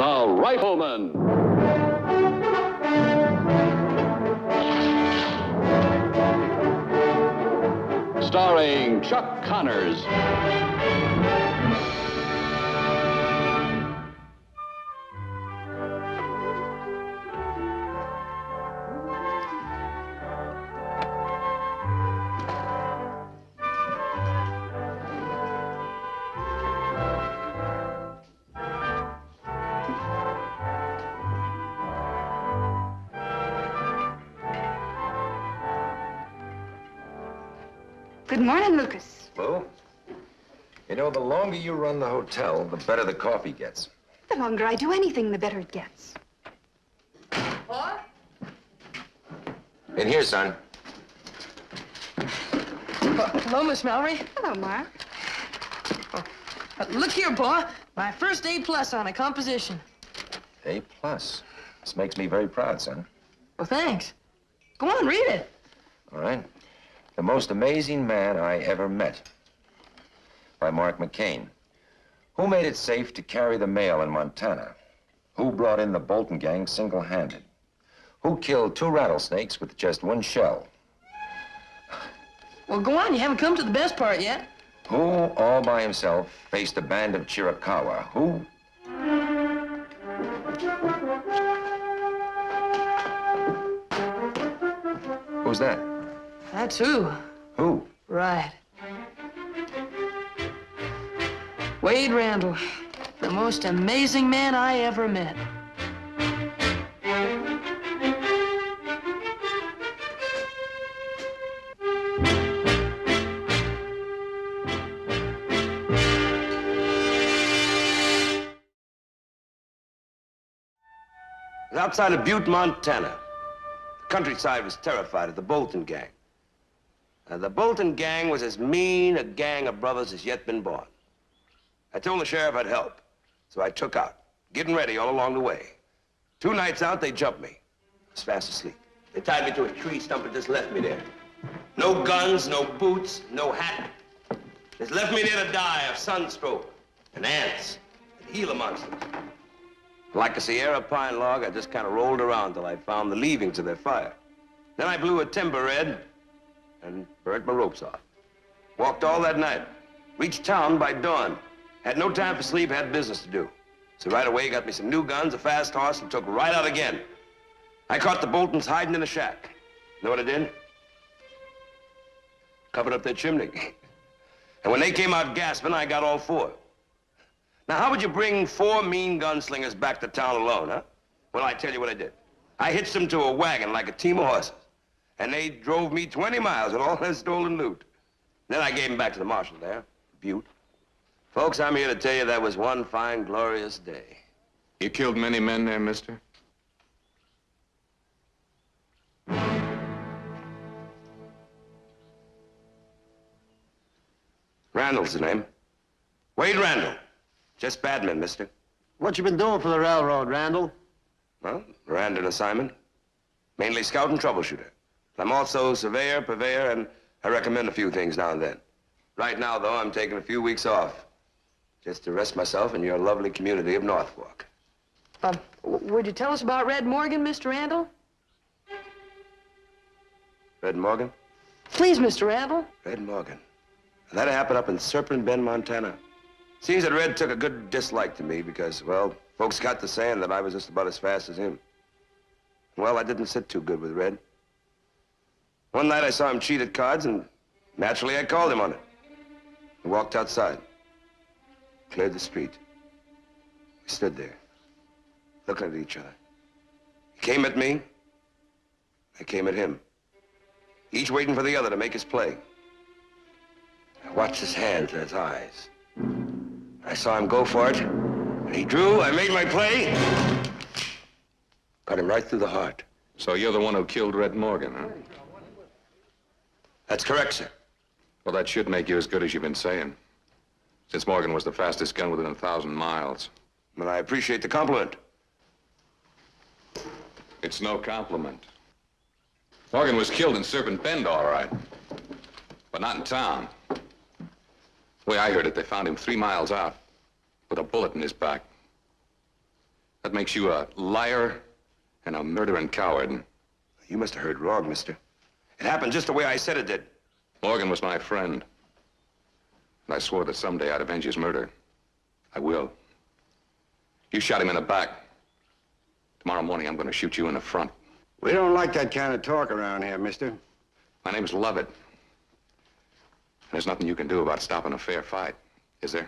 The Rifleman. Starring Chuck Connors. Good morning, Lucas. Well, you know, the longer you run the hotel, the better the coffee gets. The longer I do anything, the better it gets. What? In here, son. Hello, Miss Mallory. Hello, Mark. Look here, Pa. My first A+ on a composition. A+. This makes me very proud, son. Well, thanks. Go on, read it. All right. The Most Amazing Man I Ever Met, by Mark McCain. Who made it safe to carry the mail in Montana? Who brought in the Bolton gang single-handed? Who killed 2 rattlesnakes with just 1 shell? Well, go on. You haven't come to the best part yet. Who, all by himself, faced a band of Chiricahua? Who? Who's that? That's who. Who? Right. Wade Randall, the most amazing man I ever met. Outside of Butte, Montana. The countryside was terrified of the Bolton gang. The Bolton gang was as mean a gang of brothers as yet been born. I told the sheriff I'd help, so I took out, getting ready all along the way. 2 nights out, they jumped me. I was fast asleep. They tied me to a tree stump and just left me there. No guns, no boots, no hat. Just left me there to die of sunstroke and ants and Gila monsters. Like a Sierra pine log, I just kind of rolled around till I found the leavings of their fire. Then I blew a timber red and burnt my ropes off. Walked all that night. Reached town by dawn. Had no time for sleep, had business to do. So right away, got me some new guns, a fast horse, and took right out again. I caught the Boltons hiding in a shack. Know what I did? Covered up their chimney. And when they came out gasping, I got all 4. Now, how would you bring 4 mean gunslingers back to town alone, huh? Well, I tell you what I did. I hitched them to a wagon like a team of horses. And they drove me 20 miles with all their stolen loot. Then I gave them back to the marshal there, Butte. Folks, I'm here to tell you that was one fine, glorious day. You killed many men there, mister? Randall's the name. Wade Randall. Just bad men, mister. What you been doing for the railroad, Randall? Well, random assignment. Mainly scout and troubleshooter. I'm also surveyor, purveyor, and I recommend a few things now and then. Right now, though, I'm taking a few weeks off. Just to rest myself in your lovely community of Northwalk. Would you tell us about Red Morgan, Mr. Randall? Red Morgan? Please, Mr. Randall. Red Morgan. That happened up in Serpent Bend, Montana. Seems that Red took a good dislike to me because, well, folks got to saying that I was just about as fast as him. Well, I didn't sit too good with Red. One night I saw him cheat at cards, and naturally I called him on it. We walked outside, cleared the street. We stood there, looking at each other. He came at me, I came at him, each waiting for the other to make his play. I watched his hands and his eyes. I saw him go for it, and he drew, I made my play. Got him right through the heart. So you're the one who killed Red Morgan, huh? That's correct, sir. Well, that should make you as good as you've been saying. Since Morgan was the fastest gun within 1,000 miles. But I appreciate the compliment. It's no compliment. Morgan was killed in Serpent Bend, all right. But not in town. The way I heard it, they found him 3 miles out with a bullet in his back. That makes you a liar and a murdering coward. You must have heard wrong, mister. It happened just the way I said it did. Morgan was my friend. And I swore that someday I'd avenge his murder. I will. You shot him in the back. Tomorrow morning, I'm going to shoot you in the front. We don't like that kind of talk around here, mister. My name's Lovett. And there's nothing you can do about stopping a fair fight, is there?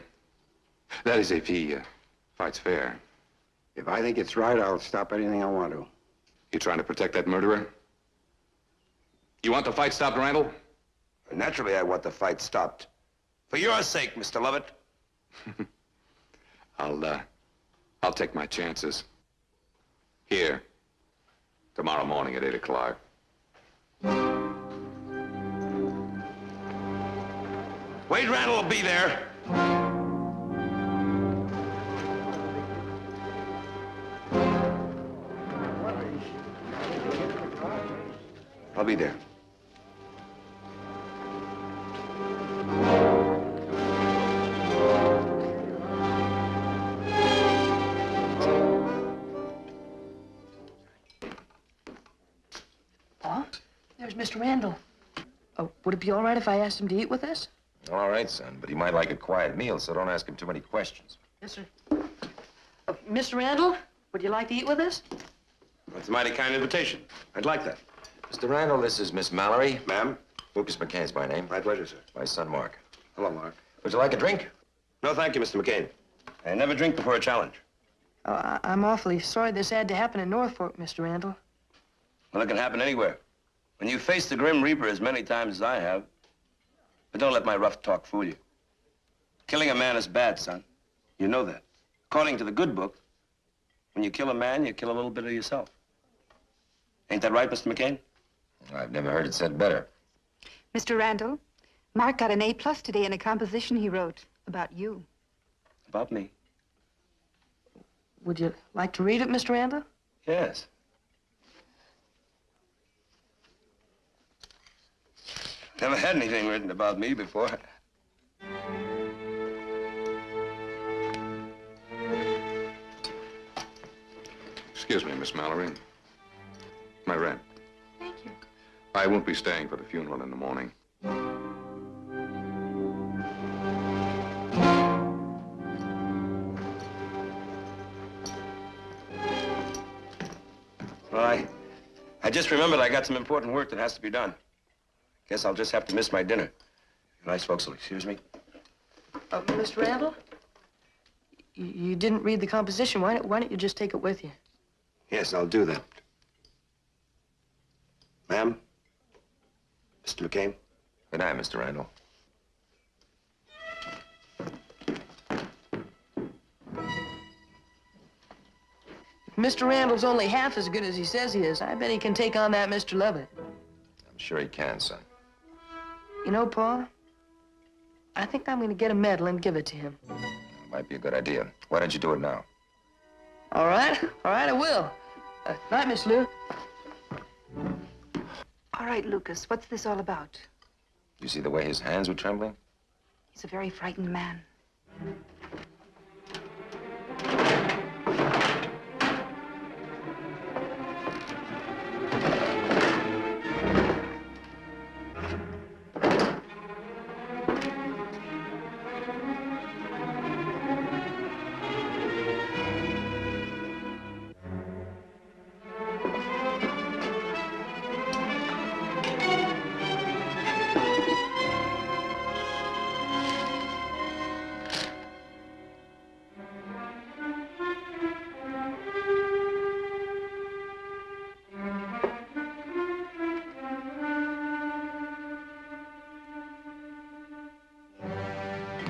That is, if he fights fair. If I think it's right, I'll stop anything I want to. You trying to protect that murderer? You want the fight stopped, Randall? Naturally, I want the fight stopped. For your sake, Mr. Lovett. I'll take my chances. Here. Tomorrow morning at 8 o'clock. Wade Randall will be there. I'll be there. Pa, there's Mr. Randall. Would it be all right if I asked him to eat with us? All right, son, but he might like a quiet meal, so don't ask him too many questions. Yes, sir. Mr. Randall, would you like to eat with us? That's a mighty kind invitation. I'd like that. Mr. Randall, this is Miss Mallory. Ma'am? Lucas McCain's my name. My pleasure, sir. My son, Mark. Hello, Mark. Would you like a drink? No, thank you, Mr. McCain. I never drink before a challenge. I'm awfully sorry this had to happen in Norfolk, Mr. Randall. Well, it can happen anywhere. When you face the Grim Reaper as many times as I have. But don't let my rough talk fool you. Killing a man is bad, son. You know that. According to the good book, when you kill a man, you kill a little bit of yourself. Ain't that right, Mr. McCain? I've never heard it said better. Mr. Randall, Mark got an A+ today in a composition he wrote about you. About me? Would you like to read it, Mr. Randall? Yes. Never had anything written about me before. Excuse me, Miss Mallory. My rent. Thank you. I won't be staying for the funeral in the morning. Well, I just remembered I got some important work that has to be done. Guess I'll just have to miss my dinner. You nice folks will excuse me. Mr. Randall, you didn't read the composition. Why don't you just take it with you? Yes, I'll do that. Ma'am? Mr. McCain? Good night, Mr. Randall. If Mr. Randall's only half as good as he says he is, I bet he can take on that Mr. Lovett. I'm sure he can, son. You know, Pa, I think I'm going to get a medal and give it to him. Might be a good idea. Why don't you do it now? All right, I will. Night, Miss Lou. All right, Lucas, what's this all about? You see the way his hands were trembling? He's a very frightened man.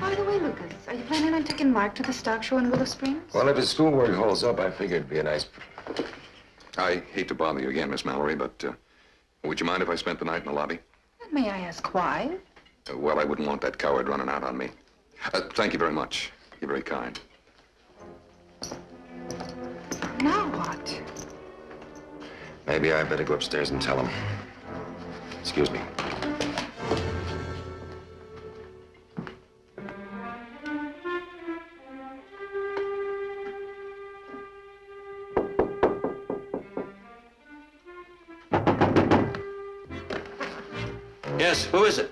By the way, Lucas, are you planning on taking Mark to the stock show in Willow Springs? Well, if his schoolwork holds up, I figured it'd be a nice... I hate to bother you again, Miss Mallory, but would you mind if I spent the night in the lobby? May I ask why? Well, I wouldn't want that coward running out on me. Thank you very much. You're very kind. Now what? Maybe I better go upstairs and tell him. Excuse me. Yes, who is it?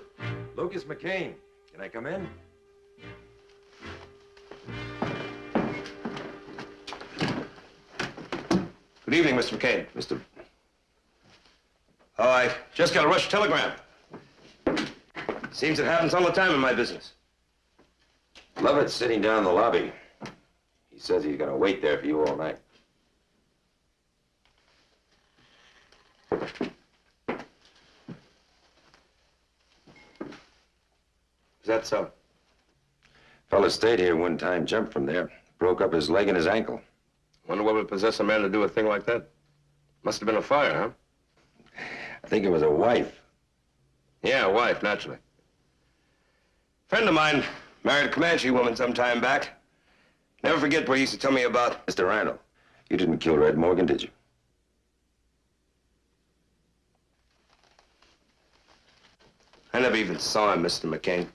Lucas McCain. Can I come in? Good evening, Mr. McCain. Mr. Oh, I just got a rush telegram. Seems it happens all the time in my business. Lovett's sitting down in the lobby. He says he's gonna wait there for you all night. Is that so? Fella stayed here one time, jumped from there, broke up his leg and his ankle. Wonder what would possess a man to do a thing like that. Must have been a fire, huh? I think it was a wife. Yeah, a wife, naturally. Friend of mine married a Comanche woman some time back. Never forget what he used to tell me about. Mr. Randall, you didn't kill Red Morgan, did you? I never even saw him, Mr. McCain.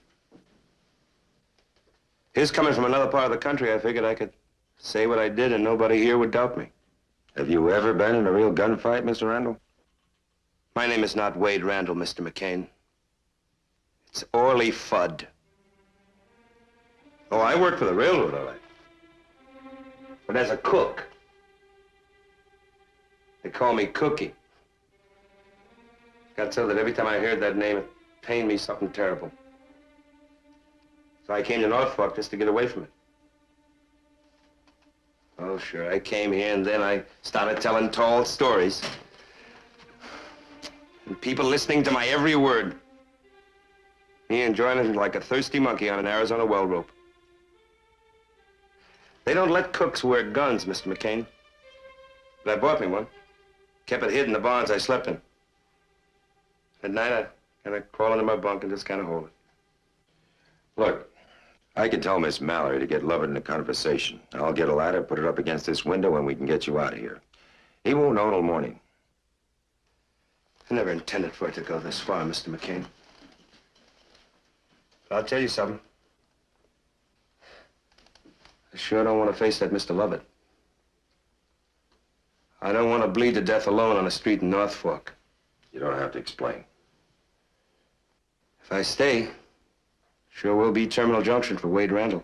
His coming from another part of the country, I figured I could say what I did and nobody here would doubt me. Have you ever been in a real gunfight, Mr. Randall? My name is not Wade Randall, Mr. McCain. It's Orley Fudd. Oh, I work for the railroad, all right. But as a cook. They call me Cookie. Got so that every time I heard that name, it pained me something terrible. So I came to Norfolk just to get away from it. Oh, sure, I came here and then I started telling tall stories. And people listening to my every word. Me enjoying it like a thirsty monkey on an Arizona well rope. They don't let cooks wear guns, Mr. McCain. But I bought me one. Kept it hid in the barns I slept in. At night, I kind of crawl into my bunk and just kind of hold it. Look, I can tell Miss Mallory to get Lovett in a conversation. I'll get a ladder, put it up against this window, and we can get you out of here. He won't know till morning. I never intended for it to go this far, Mr. McCain. But I'll tell you something. I sure don't want to face that Mr. Lovett. I don't want to bleed to death alone on a street in North Fork. You don't have to explain. If I stay, sure will be Terminal Junction for Wade Randall.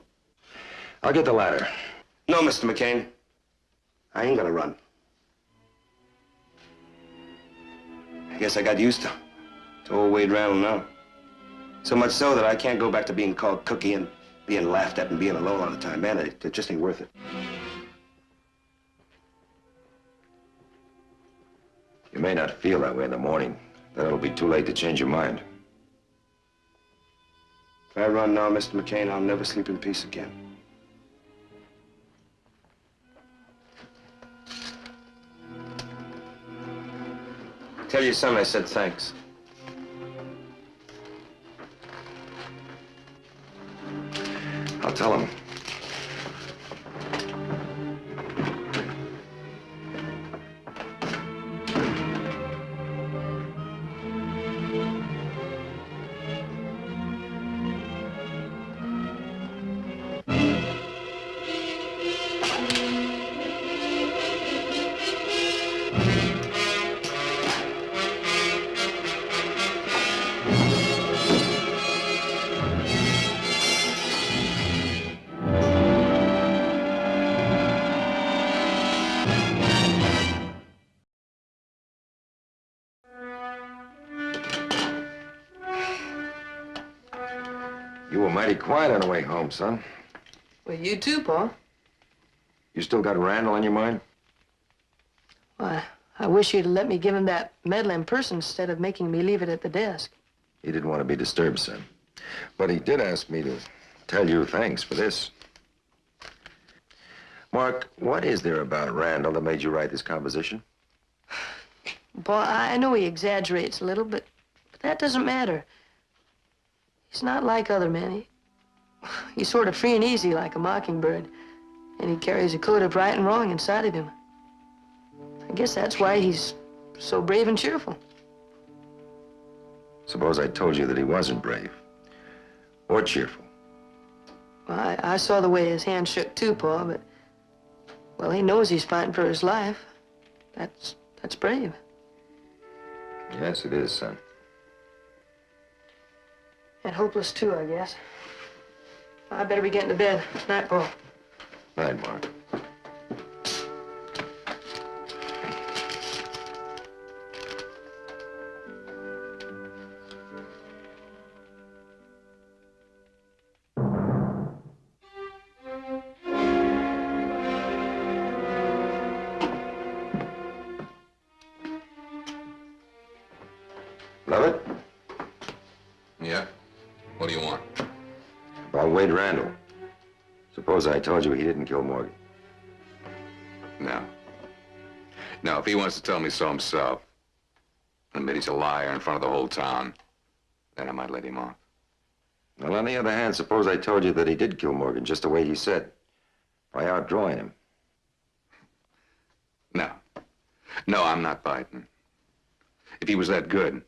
I'll get the ladder. No, Mr. McCain. I ain't gonna run. I guess I got used to old Wade Randall now. So much so that I can't go back to being called Cookie and being laughed at and being alone all the time. Man, it just ain't worth it. You may not feel that way in the morning. Then it'll be too late to change your mind. If I run now, Mr. McCain, I'll never sleep in peace again. Tell your son I said thanks. I'll tell him. You were mighty quiet on the way home, son. Well, you too, Pa. You still got Randall on your mind? Why, I wish you'd let me give him that medal in person instead of making me leave it at the desk. He didn't want to be disturbed, son. But he did ask me to tell you thanks for this. Mark, what is there about Randall that made you write this composition? Pa, I know he exaggerates a little, but that doesn't matter. He's not like other men. He's sort of free and easy like a mockingbird, and he carries a code of right and wrong inside of him. I guess that's why he's so brave and cheerful. Suppose I told you that he wasn't brave or cheerful. Well, I saw the way his hand shook too, Pa, but, well, he knows he's fighting for his life. That's brave. Yes, it is, son. And hopeless, too, I guess. I better be getting to bed. Night, Paul. Night, Mark. Love it? Yeah? What do you want? About Wade Randall. Suppose I told you he didn't kill Morgan. No. No, if he wants to tell me so himself, and admit he's a liar in front of the whole town, then I might let him off. Well, on the other hand, suppose I told you that he did kill Morgan just the way he said, by outdrawing him. No. No, I'm not biting. If he was that good,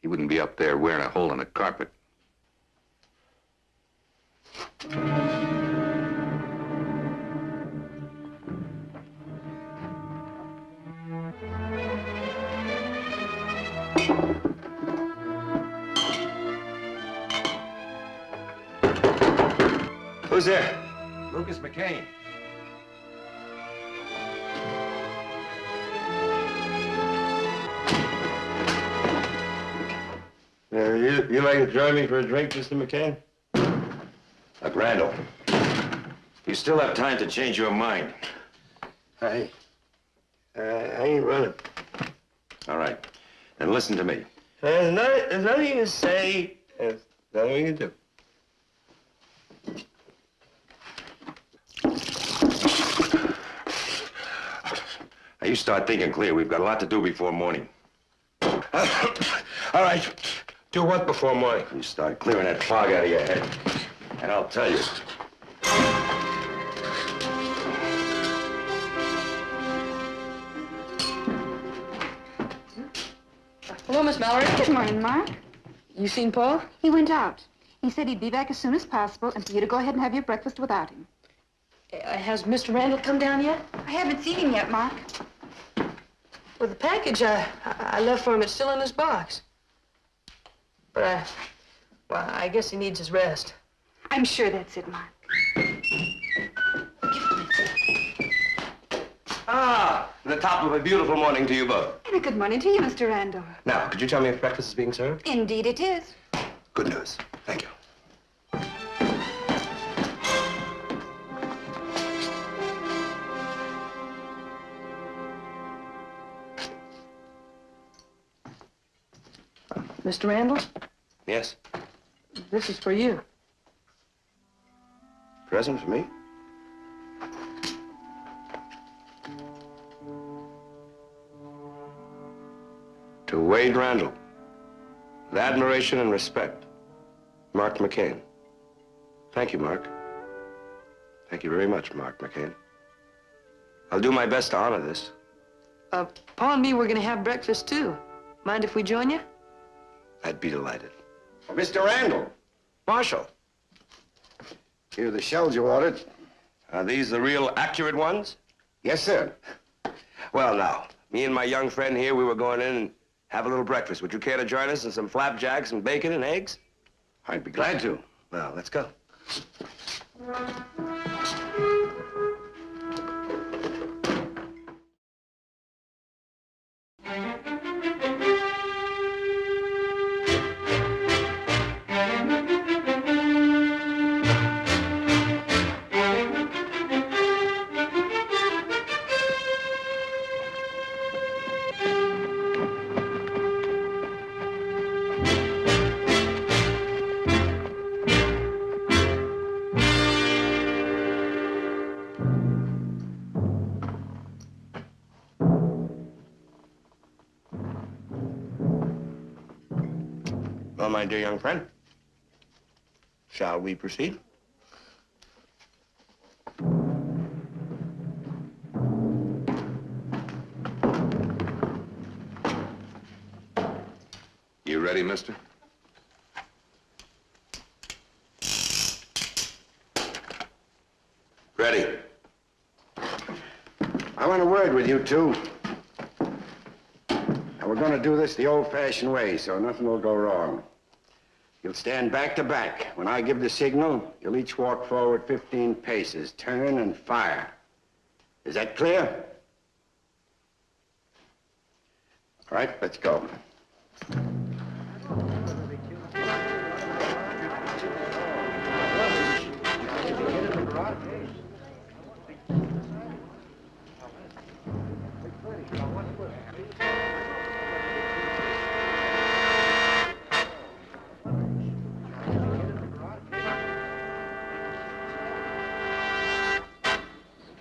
he wouldn't be up there wearing a hole in the carpet. Who's there? Lucas McCain. You like to join me for a drink, Mr. McCain? Look, Randall, you still have time to change your mind. I ain't running. All right. Then listen to me. There's nothing you can say. There's nothing we can do. Now, you start thinking clear. We've got a lot to do before morning. All right. Do what before morning? You start clearing that fog out of your head. And I'll tell you. Hello, Miss Mallory. Good morning, Mark. You seen Paul? He went out. He said he'd be back as soon as possible and for you to go ahead and have your breakfast without him. Has Mr. Randall come down yet? I haven't seen him yet, Mark. Well, the package I left for him, it's still in his box. But well, I guess he needs his rest. I'm sure that's it, Mark. Ah, the top of a beautiful morning to you both. And a good morning to you, Mr. Randall. Now, could you tell me if breakfast is being served? Indeed it is. Good news. Thank you. Mr. Randall, Yes? this is for you. Present for me? To Wade Randall, with admiration and respect, Mark McCain. Thank you, Mark. Thank you very much, Mark McCain. I'll do my best to honor this. Paul and me, we're gonna have breakfast too. Mind if we join you? I'd be delighted. Mr. Randall, Marshal, here are the shells you ordered. are these the real accurate ones? Yes, sir. Well, now, me and my young friend here, we were going in and have a little breakfast. Would you care to join us in some flapjacks and bacon and eggs? I'd be glad to. Well, let's go. Well, my dear young friend, shall we proceed? You ready, mister? Ready. I want a word with you two. Now, we're going to do this the old-fashioned way, so nothing will go wrong. You'll stand back to back. When I give the signal, you'll each walk forward 15 paces, turn and fire. Is that clear? All right, let's go.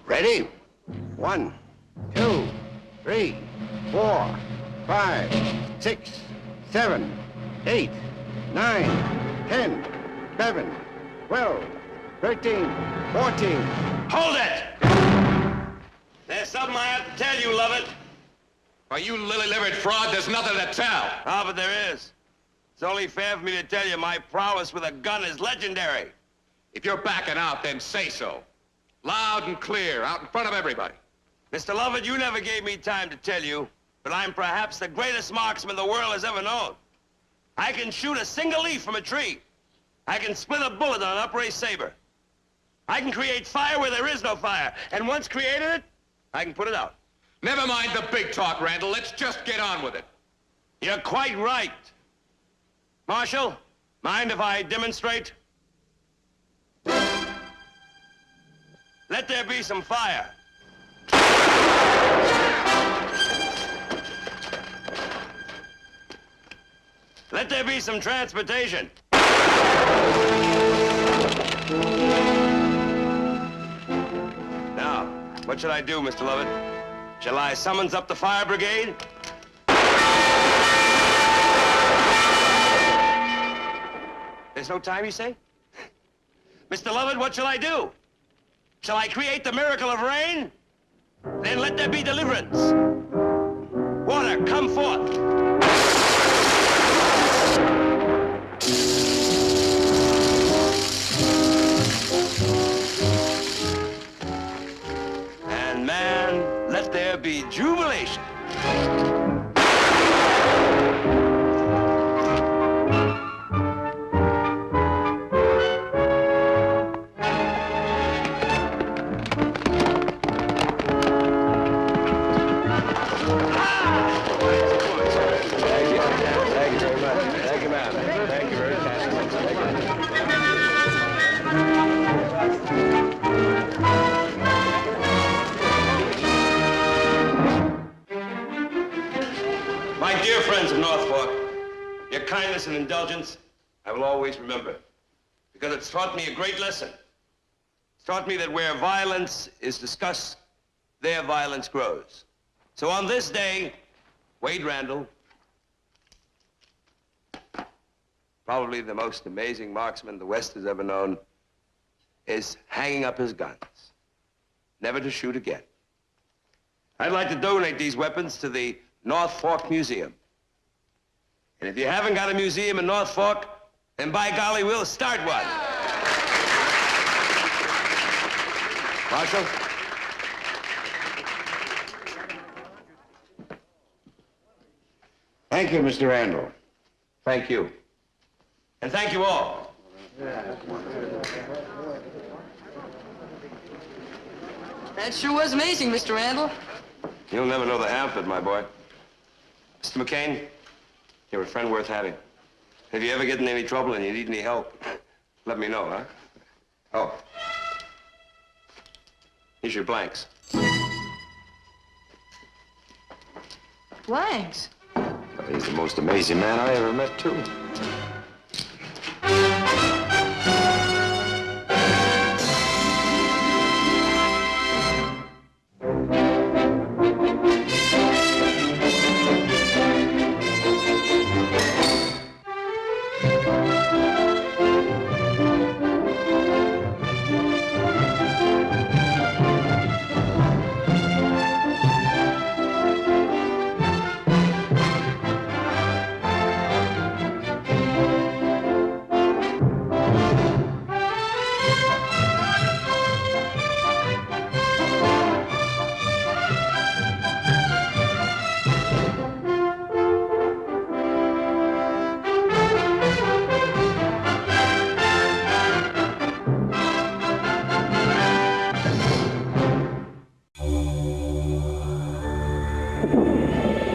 Ready? 1, 2, 3, 4, 5, 6, 7, 8, 9, 10, 11, 12, 13, 14. Hold it! There's something I have to tell you, Lovett. Why, you lily-livered fraud, there's nothing to tell. Ah, but there is. It's only fair for me to tell you my prowess with a gun is legendary. If you're backing out, then say so. Loud and clear, out in front of everybody. Mr. Lovett, you never gave me time to tell you, but I'm perhaps the greatest marksman the world has ever known. I can shoot a single leaf from a tree. I can split a bullet on an upraised saber. I can create fire where there is no fire. And once created it, I can put it out. Never mind the big talk, Randall. Let's just get on with it. You're quite right. Marshal, mind if I demonstrate? Let there be some fire. Let there be some transportation. Now, what should I do, Mr. Lovett? Shall I summons up the fire brigade? There's no time, you say? Mr. Lovett, what shall I do? Shall I create the miracle of rain? Then let there be deliverance. Water, come forth. And man, let there be jubilation. My dear friends of North Fork, your kindness and indulgence I will always remember, because it's taught me a great lesson. It's taught me that where violence is discussed, there violence grows. So on this day, Wade Randall, probably the most amazing marksman the West has ever known, is hanging up his guns, never to shoot again. I'd like to donate these weapons to the North Fork Museum. And if you haven't got a museum in North Fork, then by golly, we'll start one. Marshal? Thank you, Mr. Randall. Thank you. And thank you all. That sure was amazing, Mr. Randall. You'll never know the half of it, my boy. Mr. McCain, you're a friend worth having. If you ever get in any trouble and you need any help, let me know, huh? Oh. Here's your blanks. Blanks? He's the most amazing man I ever met, too. Thank you.